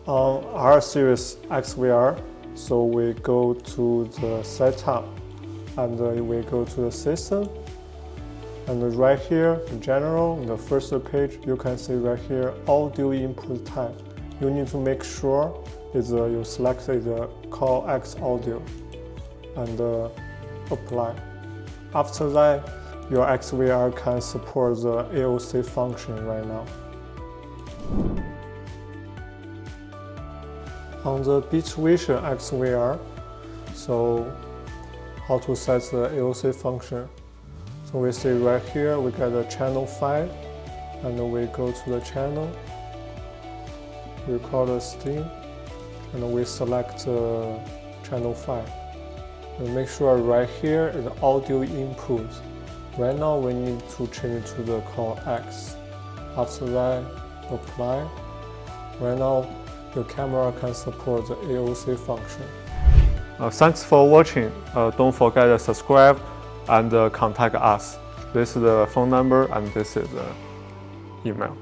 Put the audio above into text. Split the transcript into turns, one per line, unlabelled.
On R series XVR, so we go to the setup and we go to the system. And right here, in general, in the first page, you can see right here, audio input type. You need to make sure you selected the Call X audio and apply. After that, your XVR can support the AOC function right now. On the Beach Vision XVR, so how to set the AOC function. So we see right here, we get the channel 5, and we go to the channel, record the stream, and we select channel 5. And make sure right here is audio input. Right now we need to change it to the Call X. After that, apply. Right now, your camera can support the AOC function.
Thanks for watching. Don't forget to subscribe and contact us. This is the phone number and this is the email.